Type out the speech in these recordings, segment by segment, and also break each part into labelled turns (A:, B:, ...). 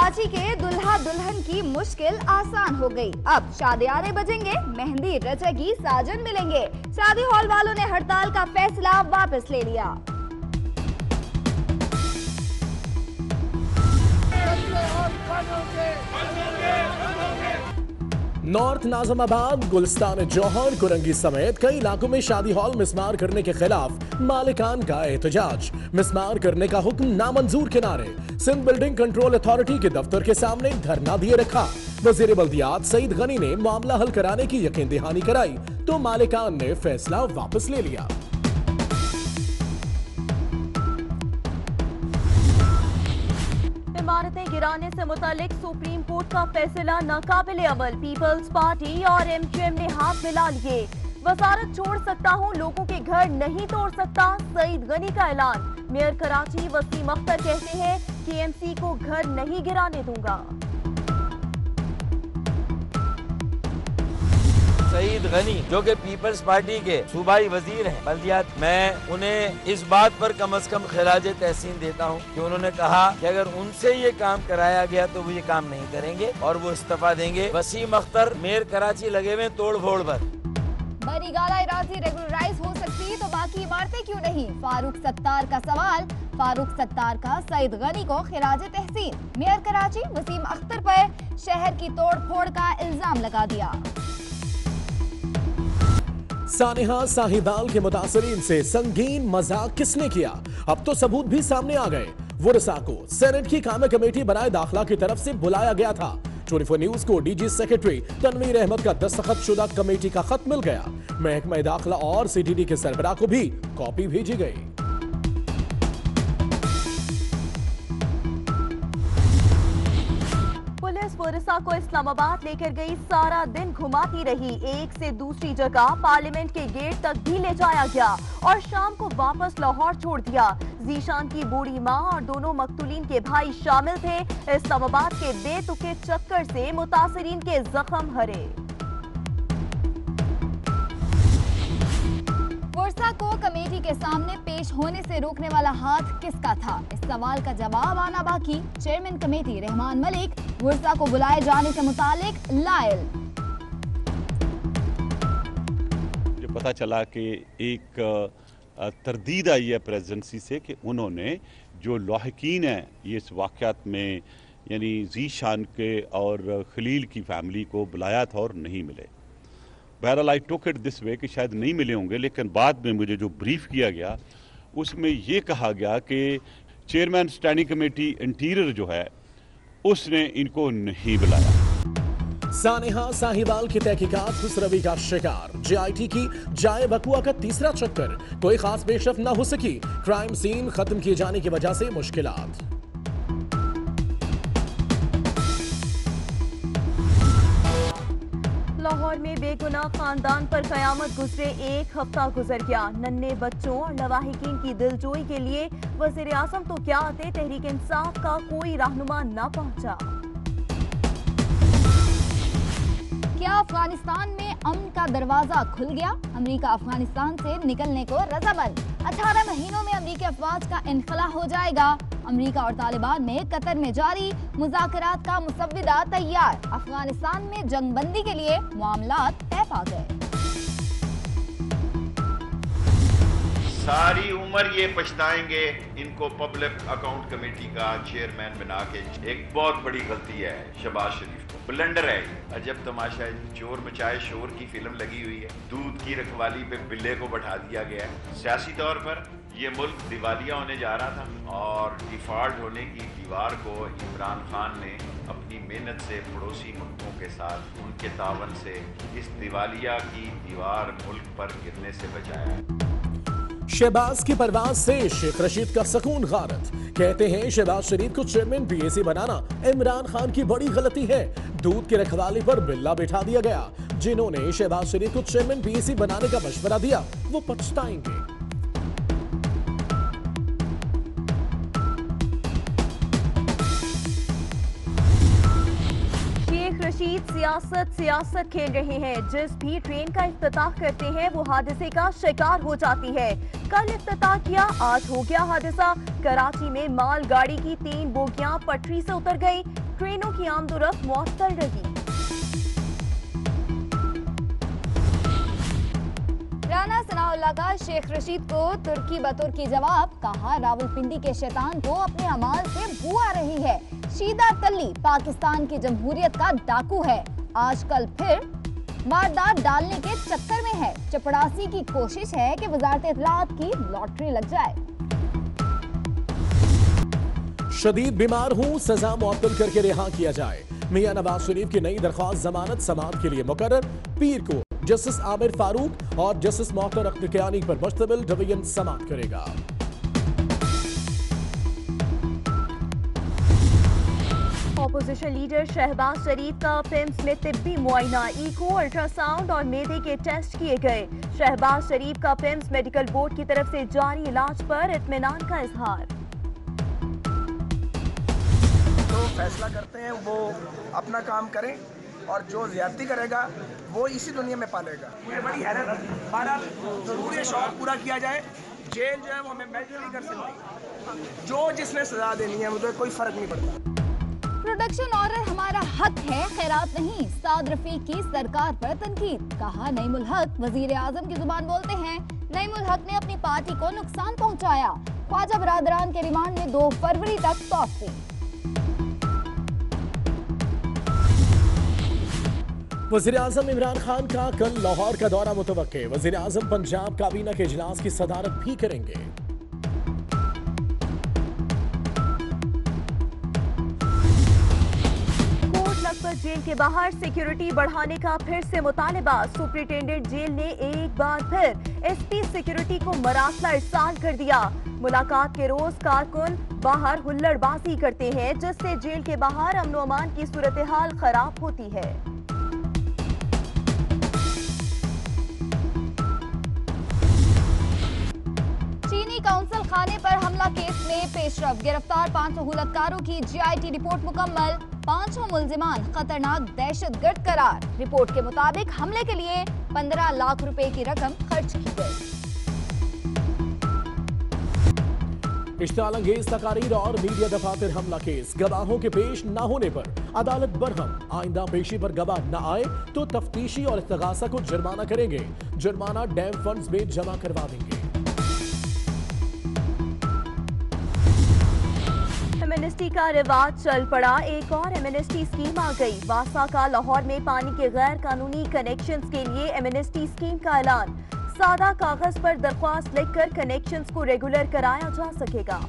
A: कराची के दुल्हा दुल्हन की मुश्किल आसान हो गई। अब शादियारे बजेंगे, मेहंदी रचेगी, साजन मिलेंगे। शादी हॉल वालों ने हड़ताल का फैसला वापस ले लिया।
B: नॉर्थ नाजमाबाद, गुलस्तान जौहर, कुरंगी समेत कई इलाकों में शादी हॉल मिसमार करने के खिलाफ मालिकान का एहतजाज। मिसमार करने का हुक्म नामंजूर के नारे। सिंध बिल्डिंग कंट्रोल अथॉरिटी के दफ्तर के सामने धरना दिए रखा। वजीर बल्दियात सईद गनी ने मामला हल कराने की यकीन दहानी कराई तो मालिकान ने फैसला वापस ले लिया।
C: इमारतें गिराने से मुतालिक सुप्रीम कोर्ट का फैसला नाकाबिले अमल। पीपल्स पार्टी और एमक्यूएम ने हाथ मिला लिए। वजारत छोड़ सकता हूं, लोगों के घर नहीं तोड़ सकता, सईद गनी का ऐलान। मेयर कराची वसीम अख्तर कहते हैं केएमसी को घर नहीं गिराने दूंगा।
D: सईद गनी जो कि पीपल्स पार्टी के सूबाई वजीर हैं बल्दियात, मैं उन्हें इस बात पर कम से कम खिराज तहसीन देता हूं कि उन्होंने कहा कि अगर उनसे ये काम कराया गया तो वो ये काम नहीं करेंगे और वो इस्तीफा देंगे। वसीम अख्तर मेयर कराची लगे हुए तोड़ फोड़ पर।
A: बनीगाला इरादी रेगुलराइज हो सकती तो बाकी इमारतें क्यों नहीं? फारूक सत्तार का सवाल। फारूक सत्तार का सईद गनी को खिराज तहसीन। मेयर कराची वसीम अख्तर पर शहर की तोड़ फोड़ का इल्जाम लगा दिया।
B: सानेहा साहिदाल के मुतासरीन से संगीन मजाक किसने किया? अब तो सबूत भी सामने आ गए। वुरसा को सेनेट की कामे कमेटी बनाए दाखिला की तरफ से बुलाया गया था। 24 न्यूज को डीजी सेक्रेटरी तनवीर अहमद का दस्तखत शुदा कमेटी का खत मिल गया। महकमा दाखिला और सीटीडी के सरबराह को भी कॉपी भेजी गई।
C: पुलिस वुरसा को इस्लामाबाद लेकर गई, सारा दिन घुमाती रही। एक से दूसरी जगह पार्लियामेंट के गेट तक भी ले जाया गया और शाम को वापस लाहौर छोड़ दिया। जीशान की बूढ़ी मां और दोनों मकतूलीन के भाई शामिल थे। इस्लामाबाद के बेतुके चक्कर से मुतासरीन के जख्म हरे।
A: वुरसा को कमेटी के सामने पेश होने से रोकने वाला हाथ किसका था? इस सवाल का जवाब आना बाकी। चेयरमैन कमेटी रहमान मलिक वुरसा को बुलाए जाने से मुतालिक लायल।
E: जो पता चला कि एक तरदीद आई है प्रेसिडेंसी से कि उन्होंने जो लाहिकीन हैं ये इस वाक़यात में यानी जीशान के और खलील की फैमिली को बुलाया था और नहीं मिले। बहरहाल आई टुक इट दिस वे कि शायद नहीं मिले होंगे, लेकिन बाद में मुझे जो ब्रीफ किया गया उसमें ये कहा गया कि चेयरमैन स्टैंडिंग कमेटी इंटीरियर जो है उसने इनको नहीं बुलाया।
B: सानेहा साहिवाल की तहकीकात खुसरवी का शिकार। जेआईटी की जाए बकुआ का तीसरा चक्कर, कोई खास पेशरफ न हो सकी। क्राइम सीन खत्म किए जाने की वजह से मुश्किलात।
C: लाहौर में बेगुनाह खानदान पर कयामत गुजरे, एक हफ्ता गुजर गया। नन्हे बच्चों और लवाहिकीन की दिलजोई के लिए वज़ीर आज़म तो क्या आते, तहरीक इंसाफ का कोई रहनुमा न पहुंचा।
A: क्या अफगानिस्तान में अमन का दरवाजा खुल गया? अमेरिका अफगानिस्तान से निकलने को रजामंद। 18 महीनों में अमेरिकी अफवाज का इनखला हो जाएगा। अमेरिका और तालिबान में कतर में जारी मुज़ाकरात का मुसव्विदा तैयार। अफगानिस्तान में जंगबंदी के लिए मामलात तय पा गए।
F: सारी उम्र ये पछताएंगे इनको पब्लिक अकाउंट कमेटी का चेयरमैन बना के। एक बहुत बड़ी गलती है शहबाज शरीफ को, ब्लंडर है। अजब तमाशा है, चोर मचाए शोर की फिल्म लगी हुई है। दूध की रखवाली पे बिल्ले को बैठा दिया गया है। सियासी तौर पर ये मुल्क दिवालिया होने जा रहा था और डिफॉल्ट होने की दीवार को इमरान खान ने अपनी मेहनत से पड़ोसी मुल्कों के साथ उनके तावन से इस दिवालिया की दीवार मुल्क पर गिरने से बचाया।
B: शहबाज की परवाज से शेख रशीद का सकून गारत। कहते हैं शहबाज शरीफ को चेयरमैन पीएसी बनाना इमरान खान की बड़ी गलती है। दूध के रखवाले पर बिल्ला बैठा दिया गया। जिन्होंने शहबाज शरीफ को चेयरमैन पीएसी बनाने का मशवरा दिया वो पछताएंगे।
C: शेख रशीद सियासत खेल रहे हैं। जिस भी ट्रेन का इफ्तिताह करते हैं वो हादसे का शिकार हो जाती है। कल इफ्तिताह किया, आज हो गया हादसा। कराची में माल गाड़ी की 3 बोगियां पटरी से उतर गई। ट्रेनों की आमदोरफ्त मुअत्तल रही।
A: राना सनाउल्लाह का शेख रशीद को तुर्की बतुर्की जवाब, कहा रावलपिंडी के शैतान को अपने अमाल से बू आ रही है। शीदा तल्ली पाकिस्तान की जमहूरियत का डाकू है, आजकल फिर वारदात डालने के चक्कर में है। चपड़ासी की कोशिश है कि वजारत इत्तलात की लॉटरी लग जाए।
B: शदीद बीमार हूं, सजा मुअत्तल करके रिहा किया जाए। मियां नवाज शरीफ की नई दरख्वास्त जमानत समाअत के लिए मुकर्रर। पीर को जस्टिस आमिर फारूक और जस्टिस मौकर अख्तर कियानी पर मुश्तमिल डिवीजन समाअत करेगा।
C: ऑपोजिशन लीडर शहबाज शरीफ का पिम्स में तिब्बी मुआयना, इको, अल्ट्रासाउंड और मेदे के टेस्ट किए गए। शहबाज शरीफ का पिम्स मेडिकल बोर्ड की तरफ से जारी इलाज पर इत्मीनान का इजहार।
G: जो फैसला करते हैं वो अपना काम करें और जो ज्यादती करेगा वो इसी दुनिया में पालेगा। मुझे बड़ी हैरत, हमारा जरूर ये शौक पूरा किया जाए। जेल जो है वो हमें मेल्ट नहीं कर सकती, जो जिसने सजा देनी है मुझे कोई फर्क नहीं पड़ता।
A: प्रोडक्शन ऑर्डर हमारा हक है, खैरात नहीं। साद रफीक की सरकार पर तनकीद, कहा नईमुल हक वजीर आजम की जुबान बोलते हैं। नईमुल हक ने अपनी पार्टी को नुकसान पहुंचाया। ख्वाजा बरादरान के रिमांड में 2 फरवरी तक तौसीह।
B: वज़ीर आज़म इमरान खान का कल लाहौर का दौरा मुतवक्के। वज़ीर आज़म पंजाब काबीना के इजलास की सदारत भी करेंगे।
C: लखपत जेल के बाहर सिक्योरिटी बढ़ाने का फिर से मुतालिबा। सुपरिटेंडेंट जेल ने एक बार फिर एसपी सिक्योरिटी को मरासला इरसाल कर दिया। मुलाकात के रोज कारकुन बाहर हुल्लड़बाजी करते हैं, जिससे जेल के बाहर अमन व अमान की सूरत हाल खराब होती है।
A: चीनी काउंसिल खाने पर हमला केस में पेशरफ, गिरफ्तार 5 सहूलतकारों की जीआईटी रिपोर्ट मुकम्मल। 5 मुलजिमान खतरनाक दहशतगर्द करार। रिपोर्ट के मुताबिक हमले के लिए 15 लाख रुपए की रकम खर्च की गई।
B: इश्तिआल अंगेज तकारीर और मीडिया दफातर हमला केस, गवाहों के पेश न होने पर अदालत बरहम। आइंदा पेशी पर गवाह न आए तो तफ्तीशी और इस्तगासा को जुर्माना करेंगे। जुर्माना डैम फंड्स में जमा करवा देंगे।
C: एमनेस्टी का रिवाज चल पड़ा, एक और एमनेस्टी स्कीम आ गई। वासा का लाहौर में पानी के गैर कानूनी कनेक्शंस के लिए एमनेस्टी स्कीम का ऐलान। सादा कागज पर दरख्वास्त लिखकर कनेक्शंस को रेगुलर कराया जा सकेगा।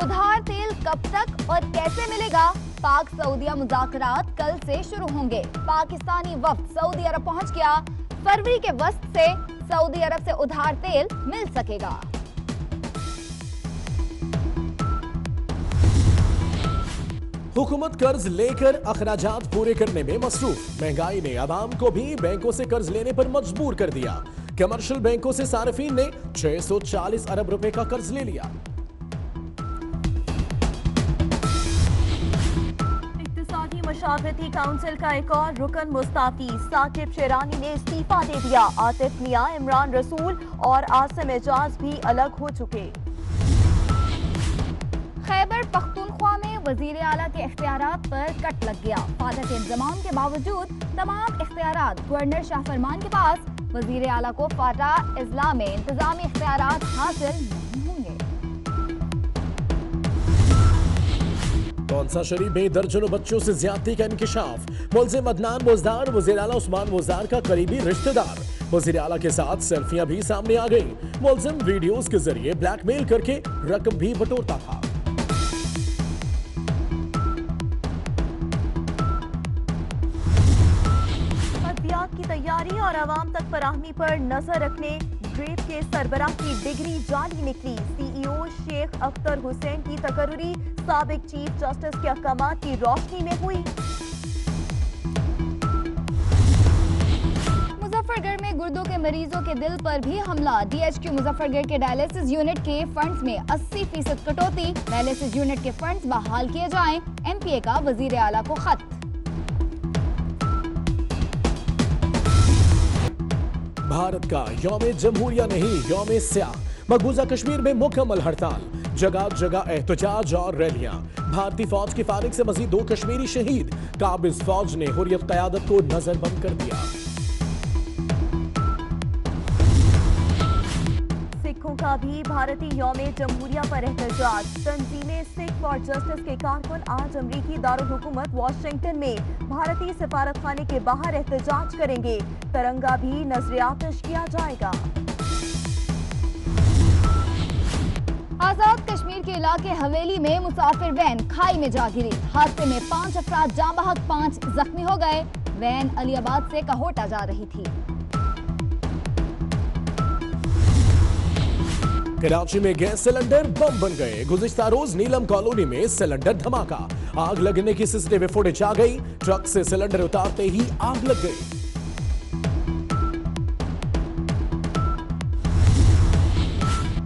A: उधार तेल कब तक और कैसे मिलेगा? पाक सऊदिया मुज़ाकरात कल से शुरू होंगे। पाकिस्तानी वफ्द सऊदी अरब पहुंच गया। फरवरी के वस्त से सऊदी अरब से उधार तेल मिल सकेगा।
B: हुकूमत कर्ज लेकर अखराजात पूरे करने में मसरूफ। महंगाई ने आवाम को भी बैंकों से कर्ज लेने पर मजबूर कर दिया। कमर्शियल बैंकों से सार्फिन ने 640 अरब रुपए का कर्ज ले लिया।
C: इक्तिसादी मशावरती काउंसिल का एक और रुकन मुस्ताफी। साकिब शेरानी ने इस्तीफा दे दिया। आतिफ मियां, इमरान रसूल और आसिम एजाज भी अलग हो चुके।
A: खैबर पख्तूनख्वा में वजीर आला के इख्तियारात पर कट लग गया। फादर के इंतजाम के बावजूद तमाम इख्तियारात गवर्नर शाह फरमान के पास। वजीर आला को फाटा इजला में इंतजामी इख्तियारात हासिल नहीं होंगे।
B: कौंसा शरीफ में दर्जनों बच्चों से ज्यादती का इंकिशाफ। मुल्जिम अदनान मोजदार वजीर आला उस्मान मोजदार का करीबी रिश्तेदार। वजीर आला के साथ सेल्फियां भी सामने आ गई। मुल्जिम वीडियोस के जरिए ब्लैकमेल करके रकम भी बटोरता था।
C: की तैयारी और आवाम तक फराहमी पर नजर रखने ग्रेप के सरबराह की डिग्री जाली निकली। सीईओ शेख अख्तर हुसैन की तकर्री साबिक चीफ जस्टिस के अहकामात की रोशनी में हुई।
A: मुजफ्फरगढ़ में गुर्दों के मरीजों के दिल पर भी हमला। डीएचक्यू मुजफ्फरगढ़ के डायलिसिस यूनिट के फंड्स में 80% कटौती। डायलिसिस यूनिट के फंड्स बहाल किए जाएं। एमपीए का वजीर आला को खत। भारत का यौम जमहूरिया नहीं, यौम स्याह। मकबूजा कश्मीर में मुकम्मल हड़ताल।
B: जगह जगह एहतजाज और रैलियां। भारतीय फौज की फायरिंग से मजीद 2 कश्मीरी शहीद। काबिज फौज ने हुर्रियत क़यादत को नजरबंद कर दिया।
C: सिखों का भी भारतीय यौम जमहूरिया पर एहतजाज। तंजीमें सिख फॉर जस्टिस के कारकुन आज अमरीकी दारुल हुकूमत वाशिंगटन में भारतीय सफारत खाने के बाहर एहतजाज करेंगे। तिरंगा भी नजर आतिश किया जाएगा।
A: आजाद कश्मीर के इलाके हवेली में मुसाफिर वैन खाई में जा गिरी। हादसे में 5 अफराद जाँ बहक, 5 जख्मी हो गए। वैन अलीबाद से कहोटा जा रही थी।
B: कराची में गैस सिलेंडर बम बन गए। गुज़िश्ता रोज नीलम कॉलोनी में सिलेंडर धमाका। आग लगने की सीसीटीवी फुटेज आ गई। ट्रक से सिलेंडर उतारते ही आग लग गई।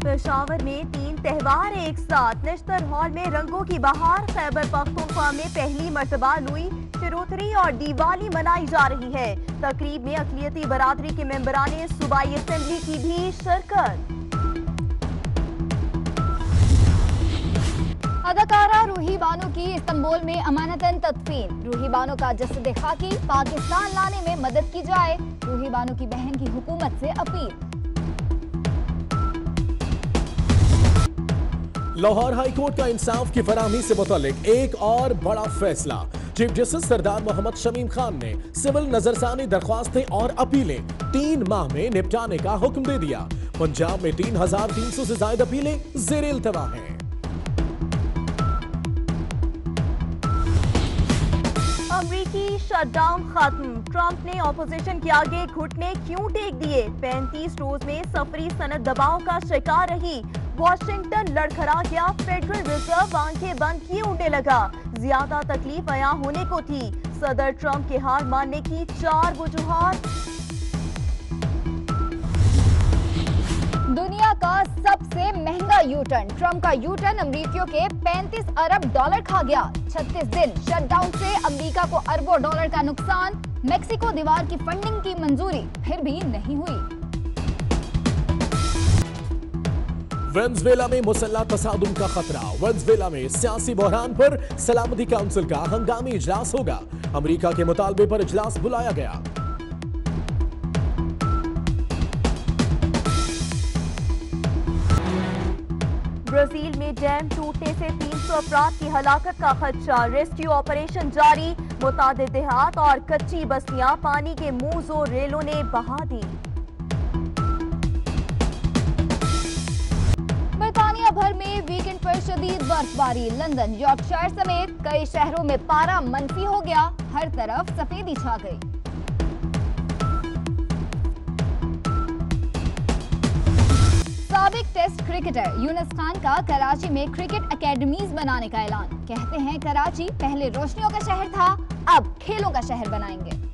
C: पेशावर में 3 त्यौहार एक साथ। निश्तर हॉल में रंगों की बहार। खैबर पख्तूनख्वा में पहली मर्तबा लुई फिरोतरी और दिवाली मनाई जा रही है। तकरीब में अक़लियती बरादरी के मेंबराने सूबाई असेंबली की भी शिरकत।
A: अदाकारा रूही बानो की इस्तांबुल में अमानतन तदफीन। रूही बानो का जसद खाकी पाकिस्तान लाने में मदद की जाए। रूही बानो की बहन की हुकूमत से अपील।
B: लाहौर हाई कोर्ट का इंसाफ की फराहमी से मुतालिक एक और बड़ा फैसला। चीफ जस्टिस सरदार मोहम्मद शमीम खान ने सिविल नजरसानी दरख्वास्तें और अपीलें 3 माह में निपटाने का हुक्म दे दिया। पंजाब में 3300 से ज्यादा अपीलें ज़ेर इल्तवा हैं।
C: अमरीकी शटडाउन खत्म। ट्रंप ने ऑपोजिशन के आगे घुटने क्यों टेक दिए? 35 रोज में सफरी सनद दबाव का शिकार रही। वॉशिंगटन लड़खड़ा गया। फेडरल रिजर्व आंखें बंद किए उड़ने लगा। ज्यादा तकलीफ अयां होने को थी। सदर ट्रंप के हार मानने की 4 वजूहात।
A: दुनिया का सबसे महंगा यूटर्न। ट्रंप का यूटर्न अमरीकियों के 35 अरब डॉलर खा गया। 36 दिन शटडाउन से अमेरिका को अरबों डॉलर का नुकसान। मेक्सिको दीवार की फंडिंग की मंजूरी फिर भी नहीं हुई।
B: वेनेजुएला में मुसल्लह तसादुम का खतरा। वेनेजुएला में सियासी बहरान पर सलामती काउंसिल का हंगामी इजलास होगा। अमेरिका के मुतालबे पर इजलास बुलाया गया।
C: ब्राजील में डैम टूटने से 300 अफराद की हलाकत का खदशा। रेस्क्यू ऑपरेशन जारी। मुतादिद देहात और कच्ची बस्तियां पानी के मुंह जोर रेलों ने बहा दी।
A: बरतानिया भर में वीकेंड पर शदीद बर्फबारी। लंदन, यॉर्कशायर समेत कई शहरों में पारा मनफी हो गया। हर तरफ सफेदी छा गई। साबिक टेस्ट क्रिकेटर यूनुस खान का कराची में क्रिकेट एकेडमीज बनाने का ऐलान। कहते हैं कराची पहले रोशनियों का शहर था, अब खेलों का शहर बनाएंगे।